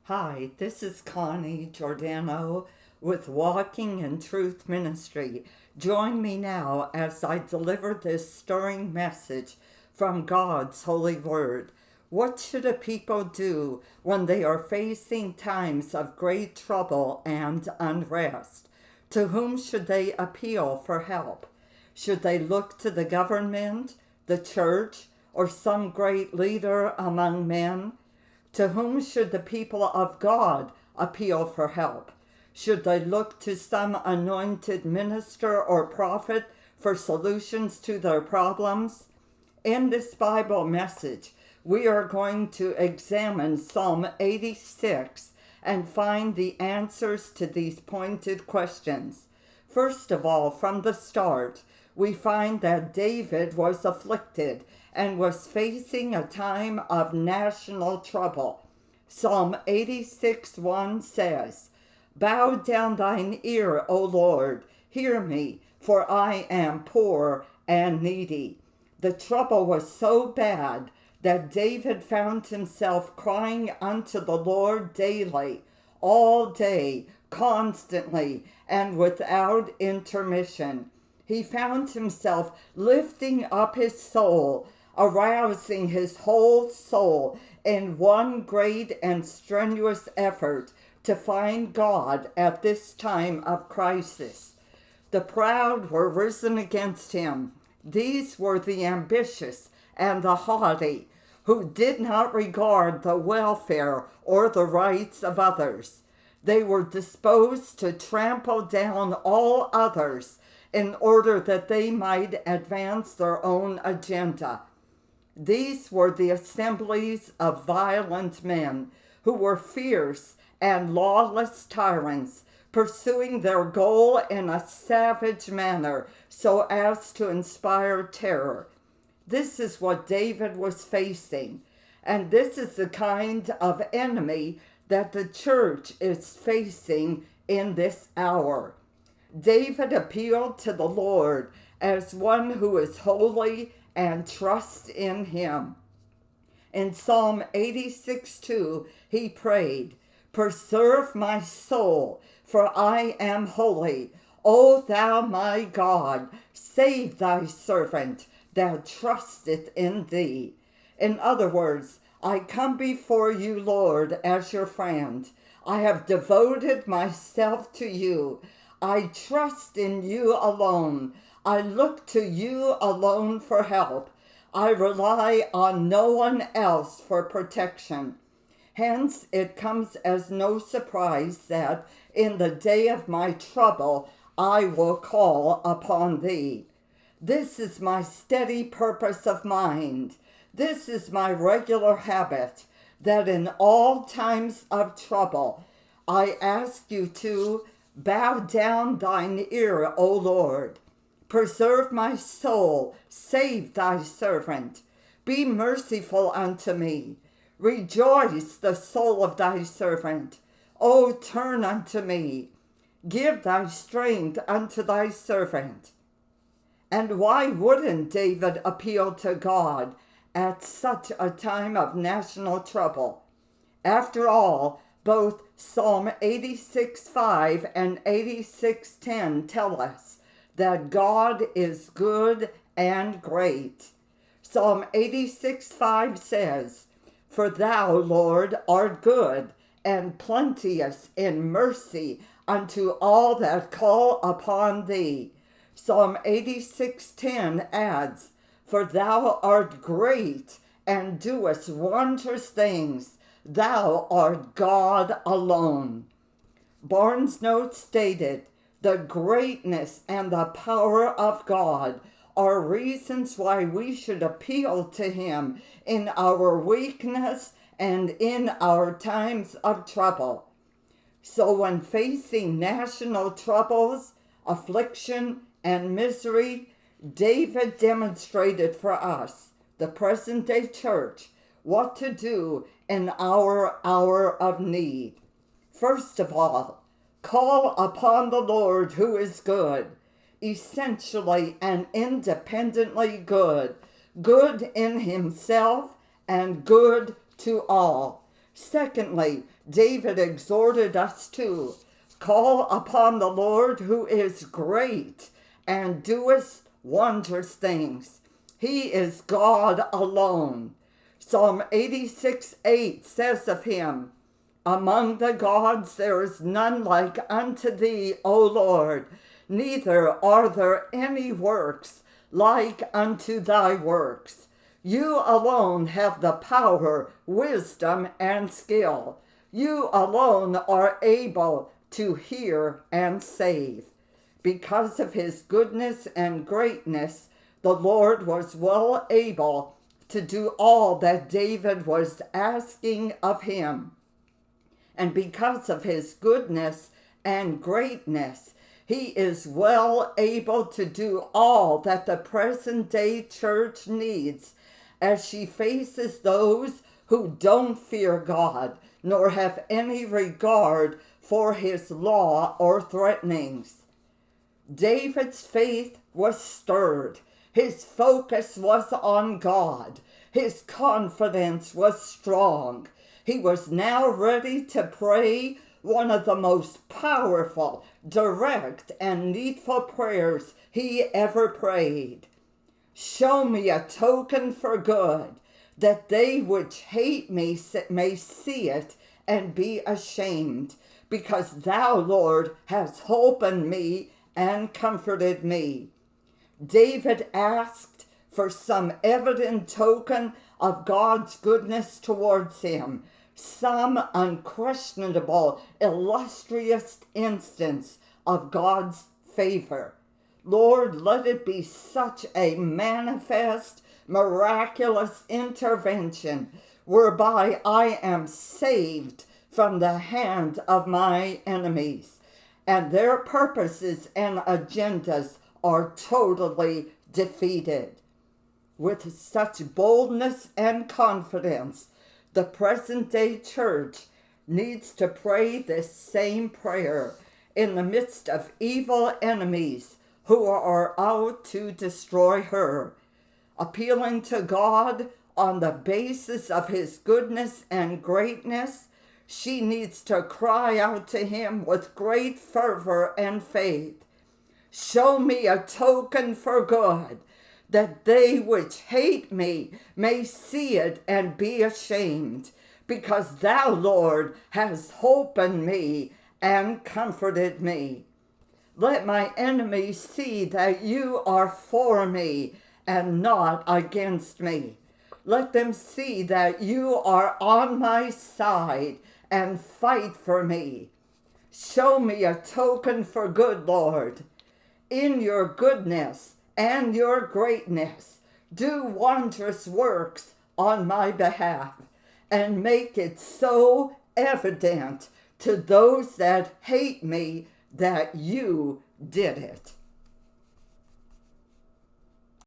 Hi, this is Connie Giordano with Walking in Truth Ministry. Join me now as I deliver this stirring message from God's holy word. What should a people do when they are facing times of great trouble and unrest? To whom should they appeal for help? Should they look to the government, the church, or some great leader among men? To whom should the people of God appeal for help? Should they look to some anointed minister or prophet for solutions to their problems? In this Bible message, we are going to examine Psalm 86 and find the answers to these pointed questions. First of all, from the start, we find that David was afflicted and was facing a time of national trouble. Psalm 86:1 says, "Bow down thine ear, O Lord, hear me, for I am poor and needy." The trouble was so bad that David found himself crying unto the Lord daily, all day, constantly, and without intermission. He found himself lifting up his soul, arousing his whole soul in one great and strenuous effort to find God at this time of crisis. The proud were risen against him. These were the ambitious and the haughty, who did not regard the welfare or the rights of others. They were disposed to trample down all others in order that they might advance their own agenda. These were the assemblies of violent men who were fierce and lawless tyrants, pursuing their goal in a savage manner so as to inspire terror. This is what David was facing, and this is the kind of enemy that the church is facing in this hour. David appealed to the Lord as one who is holy and trusts in him. In Psalm 86:2, he prayed, "Preserve my soul, for I am holy. O thou my God, save thy servant that trusteth in thee." In other words, I come before you, Lord, as your friend. I have devoted myself to you. I trust in you alone. I look to you alone for help. I rely on no one else for protection. Hence, it comes as no surprise that in the day of my trouble, I will call upon thee. This is my steady purpose of mind. This is my regular habit, that in all times of trouble, I ask you to bow down thine ear, O Lord. Preserve my soul, save thy servant. Be merciful unto me. Rejoice the soul of thy servant. O turn unto me. Give thy strength unto thy servant. And why wouldn't David appeal to God at such a time of national trouble? After all, both Psalm 86:5 and 86:10 tell us that God is good and great. Psalm 86:5 says, "For thou, Lord, art good and plenteous in mercy unto all that call upon thee." Psalm 86:10 adds, "For thou art great and doest wondrous things. Thou art God alone." Barnes' note stated, "The greatness and the power of God are reasons why we should appeal to him in our weakness and in our times of trouble." So when facing national troubles, affliction, and misery, David demonstrated for us, the present-day church, what to do in our hour of need. First of all, call upon the Lord who is good, essentially and independently good, good in himself and good to all. Secondly, David exhorted us to call upon the Lord who is great and doeth wondrous things. He is God alone. Psalm 86:8 says of him, among the gods there is none like unto thee, O Lord, neither are there any works like unto thy works. You alone have the power, wisdom, and skill. You alone are able to hear and save. Because of his goodness and greatness, the Lord was well able to do all that David was asking of him. And because of his goodness and greatness, he is well able to do all that the present day church needs as she faces those who don't fear God nor have any regard for his law or threatenings. David's faith was stirred. His focus was on God. His confidence was strong. He was now ready to pray one of the most powerful, direct, and needful prayers he ever prayed. Show me a token for good, that they which hate me may see it and be ashamed, because thou, Lord, hast holpen me and comforted me. David asked for some evident token of God's goodness towards him, some unquestionable, illustrious instance of God's favor. Lord, let it be such a manifest, miraculous intervention whereby I am saved from the hand of my enemies, and their purposes and agendas are totally defeated. With such boldness and confidence, the present day church needs to pray this same prayer in the midst of evil enemies who are out to destroy her, appealing to God on the basis of his goodness and greatness. She needs to cry out to him with great fervor and faith. Show me a token for good, that they which hate me may see it and be ashamed, because thou, Lord, hast holpen me and comforted me. Let my enemies see that you are for me and not against me. Let them see that you are on my side and fight for me. Show me a token for good, Lord. In your goodness and your greatness, do wondrous works on my behalf, and make it so evident to those that hate me that you did it.